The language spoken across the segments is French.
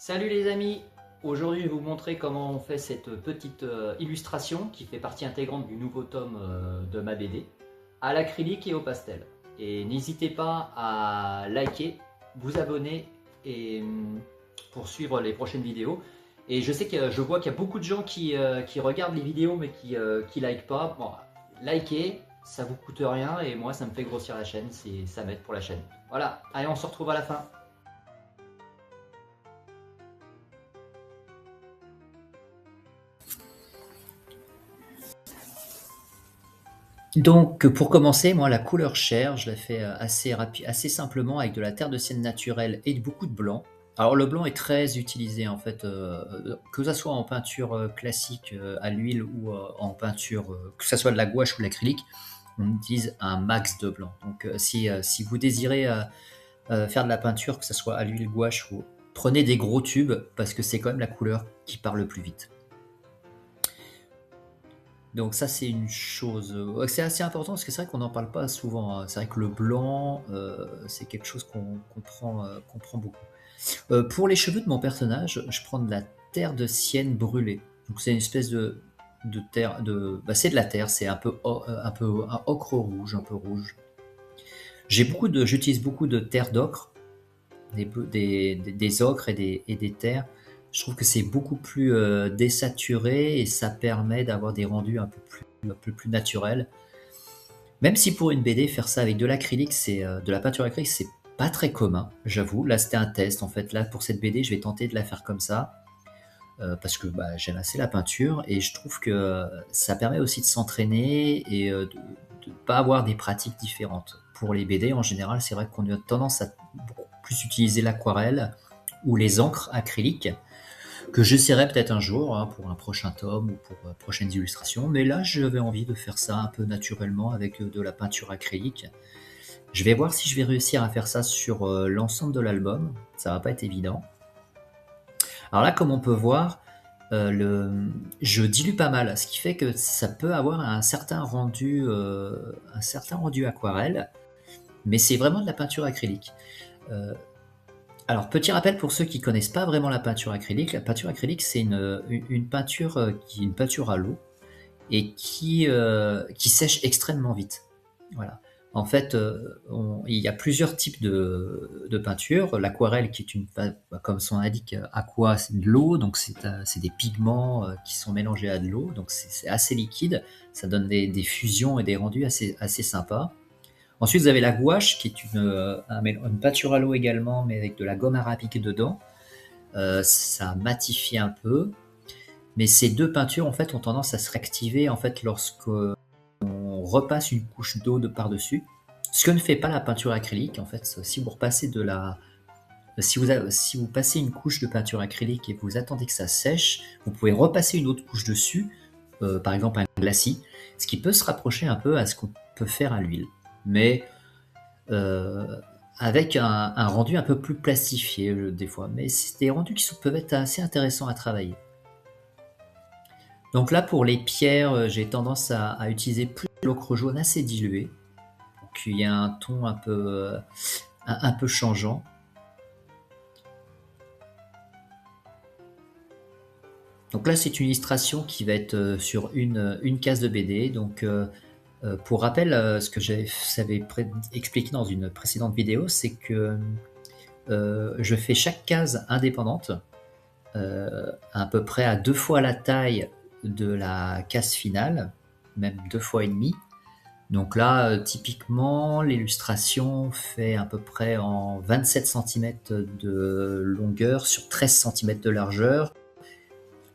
Salut les amis! Aujourd'hui je vais vous montrer comment on fait cette petite illustration qui fait partie intégrante du nouveau tome de ma BD à l'acrylique et au pastel. Et n'hésitez pas à liker, vous abonner et pour suivre les prochaines vidéos. Et je sais que je vois qu'il y a beaucoup de gens qui regardent les vidéos mais qui like pas. Bon, likez, ça vous coûte rien et moi ça me fait grossir la chaîne, ça m'aide pour la chaîne. Voilà, allez on se retrouve à la fin. Donc pour commencer, moi la couleur chair, je la fais assez simplement avec de la terre de sienne naturelle et beaucoup de blanc. Alors le blanc est très utilisé en fait, que ça soit en peinture classique à l'huile ou en peinture, que ça soit de la gouache ou de l'acrylique, on utilise un max de blanc. Donc si vous désirez faire de la peinture, que ce soit à l'huile, gouache ou prenez des gros tubes parce que c'est quand même la couleur qui part le plus vite. Donc ça c'est une chose, c'est assez important parce que c'est vrai qu'on n'en parle pas souvent, hein. C'est vrai que le blanc, c'est quelque chose qu'on prend beaucoup. Pour les cheveux de mon personnage, je prends de la terre de sienne brûlée. Donc c'est une espèce de terre, c'est de la terre, c'est un peu un ocre rouge, un peu rouge. J'utilise beaucoup de terre d'ocre, des ocres et des terres. Je trouve que c'est beaucoup plus désaturé et ça permet d'avoir des rendus un peu plus naturels. Même si pour une BD, faire ça avec de l'acrylique, de la peinture acrylique, c'est pas très commun, j'avoue. Là, c'était un test. En fait, là, pour cette BD, je vais tenter de la faire comme ça. Parce que j'aime assez la peinture et je trouve que ça permet aussi de s'entraîner et de ne pas avoir des pratiques différentes. Pour les BD, en général, c'est vrai qu'on a tendance à beaucoup plus utiliser l'aquarelle ou les encres acryliques, que j'essaierai peut-être un jour hein, pour un prochain tome ou pour prochaines illustrations. Mais là, j'avais envie de faire ça un peu naturellement avec de la peinture acrylique. Je vais voir si je vais réussir à faire ça sur l'ensemble de l'album. Ça va pas être évident. Alors là, comme on peut voir, je dilue pas mal, ce qui fait que ça peut avoir un certain rendu aquarelle, mais c'est vraiment de la peinture acrylique. Alors, petit rappel pour ceux qui connaissent pas vraiment la peinture acrylique. La peinture acrylique, c'est une peinture qui est une peinture à l'eau et qui sèche extrêmement vite. Voilà. En fait, il y a plusieurs types de peinture. L'aquarelle, qui est comme son indique, aqua, c'est de l'eau, donc c'est des pigments qui sont mélangés à de l'eau, donc c'est assez liquide. Ça donne des fusions et des rendus assez sympas. Ensuite, vous avez la gouache, qui est une peinture à l'eau également, mais avec de la gomme arabique dedans. Ça matifie un peu. Mais ces deux peintures, en fait, ont tendance à se réactiver en fait, lorsque on repasse une couche d'eau par-dessus. Ce que ne fait pas la peinture acrylique. En fait, si vous repassez si vous passez une couche de peinture acrylique et vous attendez que ça sèche, vous pouvez repasser une autre couche dessus, par exemple un glacis, ce qui peut se rapprocher un peu à ce qu'on peut faire à l'huile. Mais avec un rendu un peu plus plastifié des fois. Mais c'est des rendus qui peuvent être assez intéressants à travailler. Donc là, pour les pierres, j'ai tendance à utiliser plus de l'ocre jaune assez dilué, pour qu'il y ait un ton un peu changeant. Donc là, c'est une illustration qui va être sur une case de BD. Donc pour rappel, ce que j'avais expliqué dans une précédente vidéo, c'est que je fais chaque case indépendante, à peu près à 2 fois la taille de la case finale, même 2 fois et demi. Donc là, typiquement, l'illustration fait à peu près en 27 cm de longueur sur 13 cm de largeur.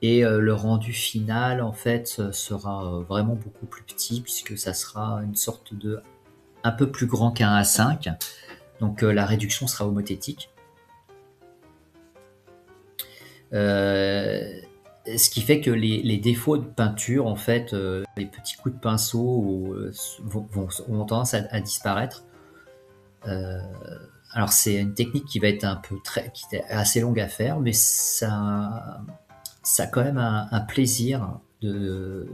Et le rendu final, en fait, sera vraiment beaucoup plus petit puisque ça sera une sorte de un peu plus grand qu'un A5. Donc la réduction sera homothétique. Ce qui fait que les défauts de peinture, en fait, les petits coups de pinceau ont tendance à disparaître. Alors c'est une technique qui va être qui est assez longue à faire, mais ça a quand même un plaisir de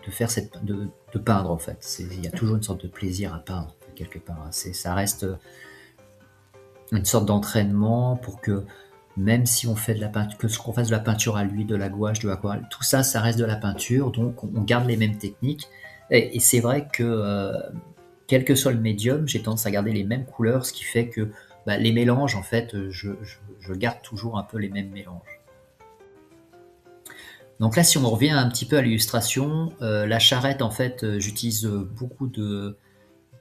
faire de peindre en fait. Il y a toujours une sorte de plaisir à peindre quelque part. Ça reste une sorte d'entraînement pour que même si on fait de la peinture, que ce qu'on fasse de la peinture à l'huile, de la gouache, de l'aquarelle, tout ça, ça reste de la peinture, donc on garde les mêmes techniques. Et c'est vrai que quel que soit le médium, j'ai tendance à garder les mêmes couleurs, ce qui fait que les mélanges, en fait, je garde toujours un peu les mêmes mélanges. Donc là, si on revient un petit peu à l'illustration, la charrette, en fait, j'utilise beaucoup de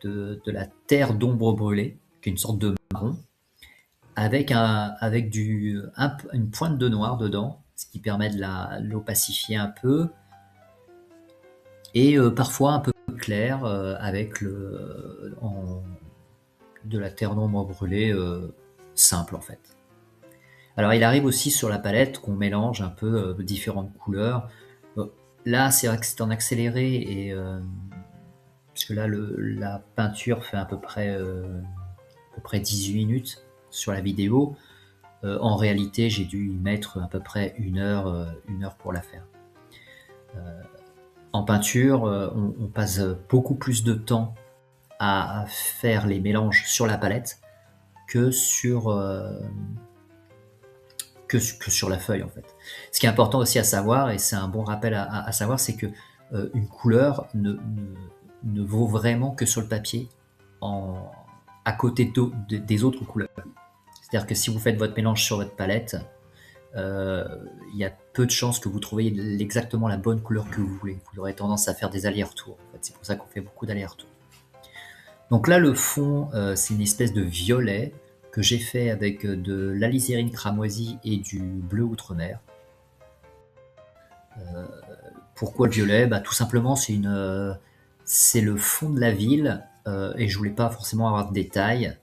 la terre d'ombre brûlée, qui est une sorte de marron, avec une pointe de noir dedans, ce qui permet de l'opacifier un peu, et parfois un peu clair avec de la terre d'ombre brûlée simple en fait. Alors il arrive aussi sur la palette qu'on mélange un peu différentes couleurs. Là c'est vrai que c'est en accéléré et parce que là la peinture fait à peu près 18 minutes sur la vidéo. En réalité j'ai dû y mettre à peu près une heure pour la faire. En peinture, on passe beaucoup plus de temps à faire les mélanges sur la palette que sur la feuille en fait. Ce qui est important aussi à savoir, et c'est un bon rappel à savoir, c'est que une couleur ne vaut vraiment que sur le papier à côté des autres couleurs. C'est-à-dire que si vous faites votre mélange sur votre palette, il y a peu de chances que vous trouviez exactement la bonne couleur que vous voulez. Vous aurez tendance à faire des allers-retours. En fait, c'est pour ça qu'on fait beaucoup d'allers-retours. Donc là, le fond, c'est une espèce de violet que j'ai fait avec de l'alizérine cramoisie et du bleu outre-mer. Pourquoi le violet ? Tout simplement, c'est le fond de la ville et je voulais pas forcément avoir de détails.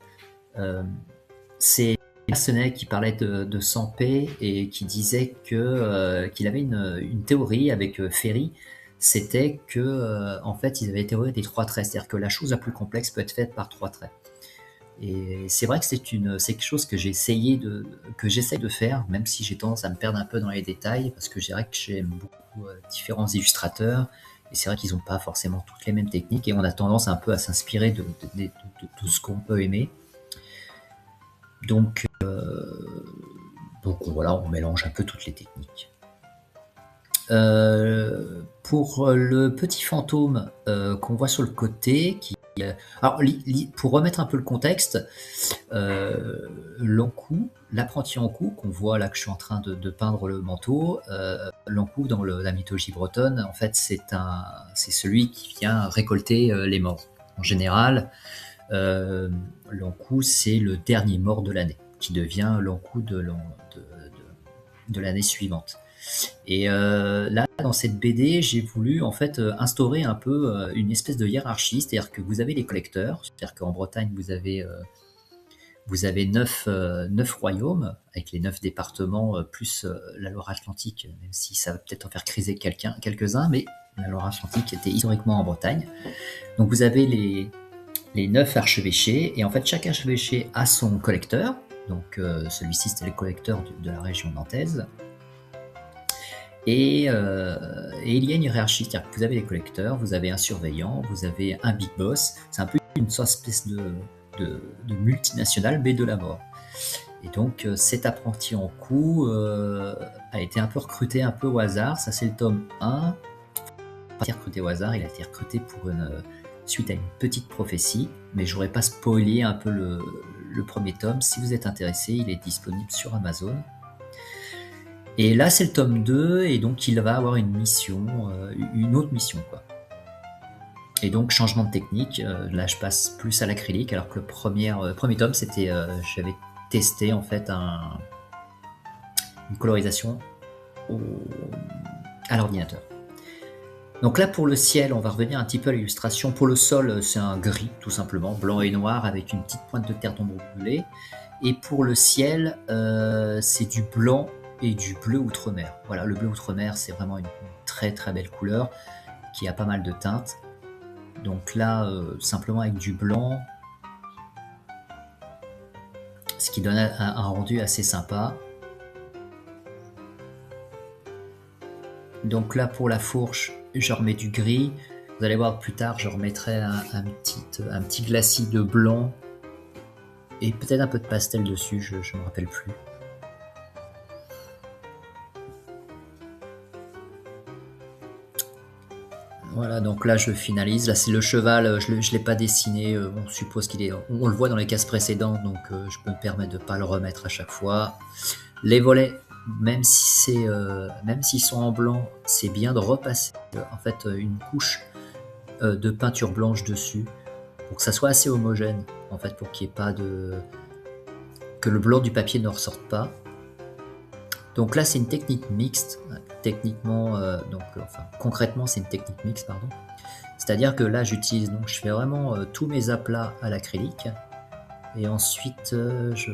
C'est Massenet qui parlait de Sampé et qui disait qu'il avait une théorie avec Ferry, c'était que en fait ils avaient théorie des 3 traits, c'est-à-dire que la chose la plus complexe peut être faite par 3 traits. Et c'est vrai que c'est quelque chose que j'essaie de faire, même si j'ai tendance à me perdre un peu dans les détails, parce que je dirais que j'aime beaucoup différents illustrateurs, et c'est vrai qu'ils n'ont pas forcément toutes les mêmes techniques, et on a tendance un peu à s'inspirer de tout ce qu'on peut aimer. Donc voilà, on mélange un peu toutes les techniques. Pour le petit fantôme qu'on voit sur le côté, alors pour remettre un peu le contexte, Lankou, l'apprenti Ankou qu'on voit là que je suis en train de peindre le manteau, Lankou dans la mythologie bretonne, en fait c'est celui qui vient récolter les morts. En général, Lankou c'est le dernier mort de l'année, qui devient Lankou de l'année suivante. Et là, dans cette BD, j'ai voulu en fait instaurer un peu une espèce de hiérarchie, c'est-à-dire que vous avez les collecteurs, c'est-à-dire qu'en Bretagne, vous avez 9 royaumes, avec les 9 départements, plus la Loire-Atlantique, même si ça va peut-être en faire criser quelques-uns, mais la Loire-Atlantique était historiquement en Bretagne. Donc vous avez les 9 archevêchés, et en fait chaque archevêché a son collecteur, donc celui-ci c'était le collecteur de la région nantaise. Et il y a une hiérarchie, c'est-à-dire que vous avez les collecteurs, vous avez un surveillant, vous avez un big boss, c'est un peu une espèce de multinationale, mais de la mort. Et donc cet apprenti Ankou a été un peu recruté un peu au hasard, ça c'est le tome 1, pas été recruté au hasard, il a été recruté suite à une petite prophétie, mais je n'aurais pas spoilé un peu le premier tome. Si vous êtes intéressé, il est disponible sur Amazon. Et là, c'est le tome 2, et donc il va avoir une autre mission, quoi. Et donc, changement de technique, là je passe plus à l'acrylique, alors que le premier tome, c'était, j'avais testé en fait une colorisation à l'ordinateur. Donc là, pour le ciel, on va revenir un petit peu à l'illustration. Pour le sol, c'est un gris, tout simplement, blanc et noir, avec une petite pointe de terre d'ombre brûlée. Et pour le ciel, c'est du blanc et du bleu outre-mer. Voilà, le bleu outre-mer, c'est vraiment une très très belle couleur qui a pas mal de teintes. Donc là, simplement avec du blanc, ce qui donne un rendu assez sympa. Donc là, pour la fourche, je remets du gris. Vous allez voir plus tard, je remettrai un petit glacis de blanc et peut-être un peu de pastel dessus, je ne me rappelle plus. Voilà, donc là je finalise. Là c'est le cheval, je l'ai pas dessiné, on suppose qu'il est. On le voit dans les cases précédentes, donc je peux me permettre de pas le remettre à chaque fois. Les volets, même s'ils sont en blanc, c'est bien de repasser en fait une couche de peinture blanche dessus pour que ça soit assez homogène, en fait, pour qu'il n'y ait pas de que le blanc du papier ne ressorte pas. Donc là, c'est une technique mixte. Techniquement, enfin, concrètement, c'est une technique mixte, pardon. C'est-à-dire que là, je fais vraiment tous mes aplats à l'acrylique, et ensuite je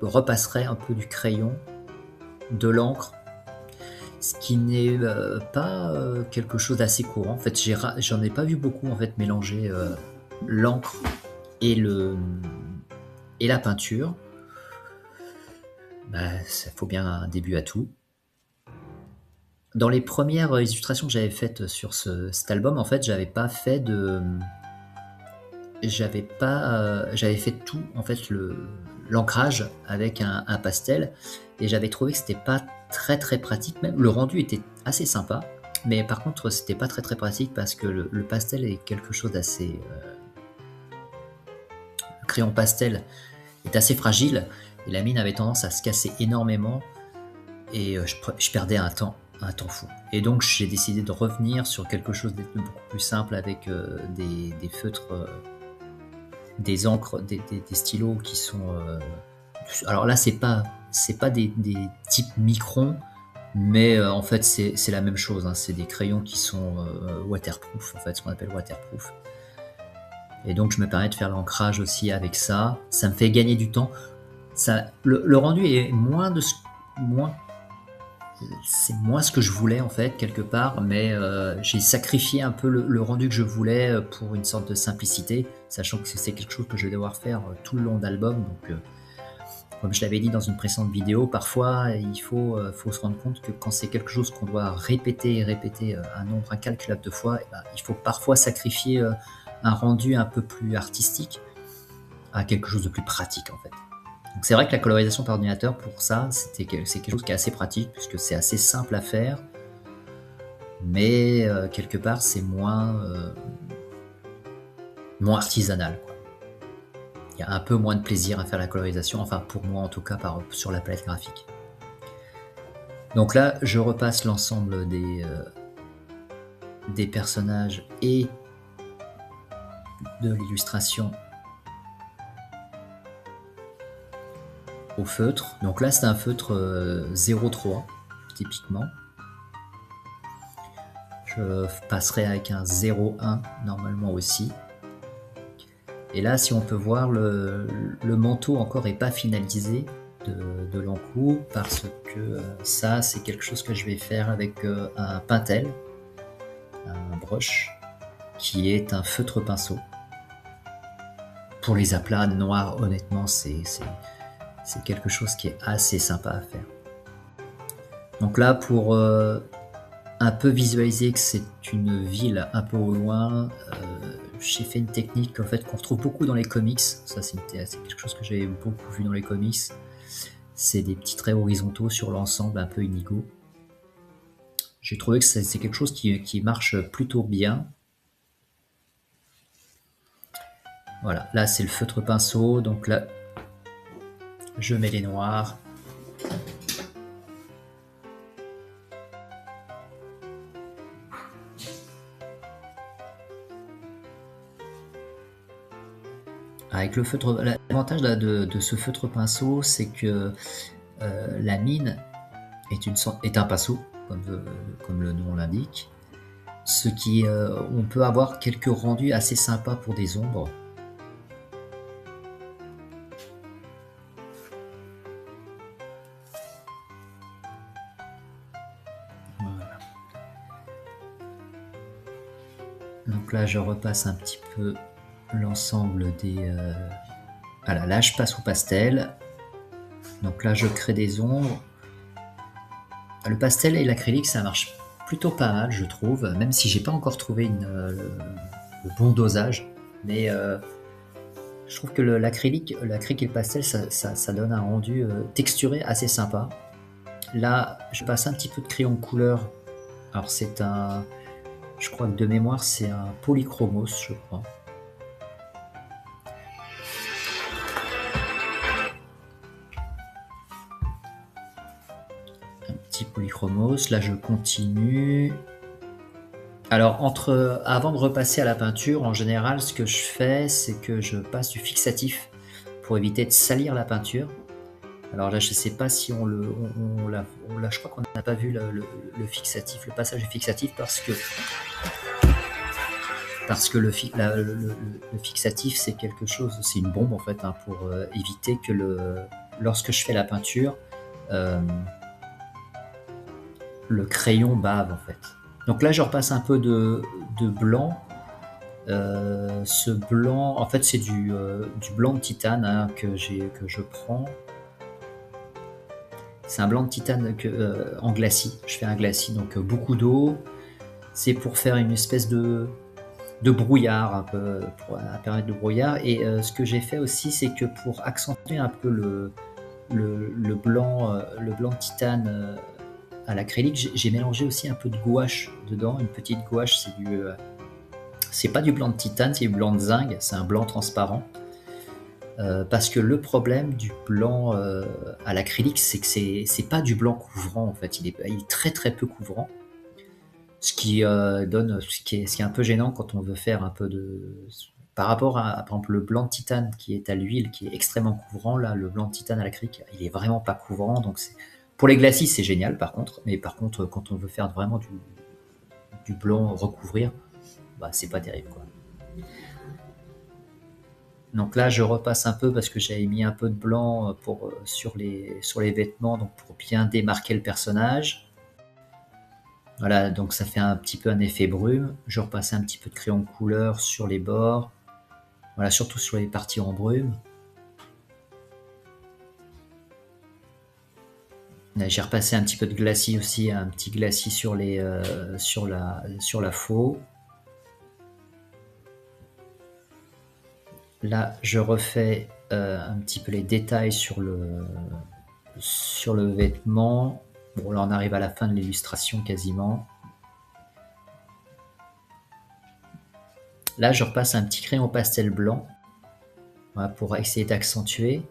repasserai un peu du crayon, de l'encre, ce qui n'est pas quelque chose d'assez courant. En fait, j'en ai pas vu beaucoup en fait mélanger l'encre et la peinture. Ça faut bien un début à tout. Dans les premières illustrations que j'avais faites sur cet album, en fait, j'avais fait tout en fait l'ancrage avec un pastel, et j'avais trouvé que c'était pas très très pratique. Même le rendu était assez sympa, mais par contre c'était pas très très pratique parce que le pastel est quelque chose d'assez le crayon pastel est assez fragile, et la mine avait tendance à se casser énormément, et je perdais un temps fou. Et donc j'ai décidé de revenir sur quelque chose de beaucoup plus simple avec des feutres, des encres, des stylos qui sont. Alors là, c'est pas des types microns, mais en fait c'est la même chose. Hein. C'est des crayons qui sont waterproof, en fait, ce qu'on appelle waterproof. Et donc je me permets de faire l'ancrage aussi avec ça. Ça me fait gagner du temps. Le rendu est c'est moins ce que je voulais en fait quelque part, mais j'ai sacrifié un peu le rendu que je voulais pour une sorte de simplicité, sachant que c'est quelque chose que je vais devoir faire tout le long d'album. Donc comme je l'avais dit dans une précédente vidéo, parfois il faut se rendre compte que quand c'est quelque chose qu'on doit répéter et répéter un nombre incalculable de fois, il faut parfois sacrifier un rendu un peu plus artistique à quelque chose de plus pratique en fait. Donc c'est vrai que la colorisation par ordinateur, pour ça, c'est quelque chose qui est assez pratique, puisque c'est assez simple à faire, mais quelque part c'est moins artisanal, quoi. Il y a un peu moins de plaisir à faire la colorisation, enfin pour moi en tout cas sur la palette graphique. Donc là, je repasse l'ensemble des personnages et de l'illustration au feutre. Donc là c'est un feutre 0,3 typiquement. Je passerai avec un 0,1 normalement aussi. Et là, si on peut voir, le manteau encore n'est pas finalisé de l'encou, parce que ça c'est quelque chose que je vais faire avec un Pentel, un brush, qui est un feutre pinceau. Pour les aplats noirs, honnêtement, c'est quelque chose qui est assez sympa à faire. Donc là, pour un peu visualiser que c'est une ville un peu au loin, j'ai fait une technique en fait qu'on retrouve beaucoup dans les comics. Ça c'est quelque chose que j'ai beaucoup vu dans les comics. C'est des petits traits horizontaux sur l'ensemble un peu inégaux. J'ai trouvé que c'est quelque chose qui marche plutôt bien. Voilà, là c'est le feutre pinceau, donc là je mets les noirs. Avec le feutre, l'avantage de ce feutre pinceau, c'est que la mine est un pinceau, comme le nom l'indique, ce qui on peut avoir quelques rendus assez sympas pour des ombres. Voilà. Donc là je repasse un petit peu l'ensemble des... Voilà, là je passe au pastel. Donc là je crée des ombres. Le pastel et l'acrylique ça marche plutôt pas mal, je trouve, même si j'ai pas encore trouvé le bon dosage. Mais je trouve que l'acrylique et le pastel ça donne un rendu texturé assez sympa. Là je passe un petit peu de crayon de couleur. Alors c'est un Je crois que de mémoire, c'est un polychromos, je crois. Un petit polychromos. Là, je continue. Alors, avant de repasser à la peinture, en général, ce que je fais, c'est que je passe du fixatif pour éviter de salir la peinture. Alors là, je ne sais pas si je crois qu'on n'a pas vu le fixatif, le passage du fixatif, parce que le fixatif, c'est quelque chose, c'est une bombe en fait, hein, pour éviter que lorsque je fais la peinture, le crayon bave en fait. Donc là, je repasse un peu de blanc. Ce blanc, en fait, c'est du blanc de titane, hein, que je prends. C'est un blanc de titane en glacis. Je fais un glacis, donc beaucoup d'eau. C'est pour faire une espèce de brouillard, un peu, pour permettre de brouillard. Et ce que j'ai fait aussi, c'est que pour accentuer un peu le blanc de titane à l'acrylique, j'ai mélangé aussi un peu de gouache dedans. Une petite gouache, c'est pas du blanc de titane, c'est du blanc de zinc. C'est un blanc transparent. Parce que le problème du blanc à l'acrylique, c'est que c'est pas du blanc couvrant en fait, il est très très peu couvrant, ce qui est un peu gênant quand on veut faire un peu par rapport à par exemple le blanc de titane qui est à l'huile, qui est extrêmement couvrant. Là, le blanc de titane à l'acrylique, il est vraiment pas couvrant, donc pour les glacis c'est génial par contre, mais par contre quand on veut faire vraiment du blanc recouvrir, bah c'est pas terrible quoi. Donc là, je repasse un peu parce que j'avais mis un peu de blanc sur les vêtements, donc pour bien démarquer le personnage. Voilà, donc ça fait un petit peu un effet brume. Je repasse un petit peu de crayon de couleur sur les bords. Voilà, surtout sur les parties en brume. Là, j'ai repassé un petit peu de glacis aussi, un petit glacis sur la faux. Là, je refais un petit peu les détails sur le vêtement. Bon, là, on arrive à la fin de l'illustration quasiment. Là, je repasse un petit crayon pastel blanc, voilà, pour essayer d'accentuer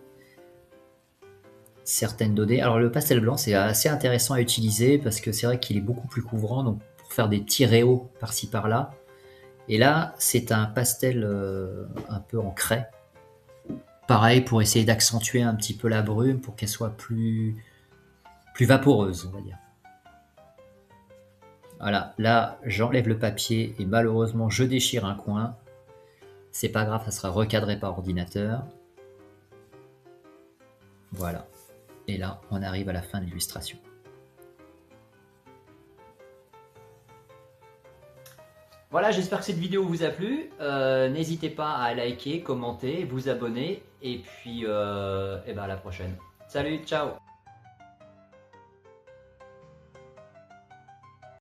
certaines données. Alors, le pastel blanc, c'est assez intéressant à utiliser parce que c'est vrai qu'il est beaucoup plus couvrant, donc pour faire des petits réaux par-ci par-là. Et là, c'est un pastel un peu en craie. Pareil, pour essayer d'accentuer un petit peu la brume, pour qu'elle soit plus vaporeuse, on va dire. Voilà, là, j'enlève le papier et malheureusement, je déchire un coin. C'est pas grave, ça sera recadré par ordinateur. Voilà. Et là, on arrive à la fin de l'illustration. Voilà, j'espère que cette vidéo vous a plu. N'hésitez pas à liker, commenter, vous abonner. Et puis, à la prochaine. Salut, ciao!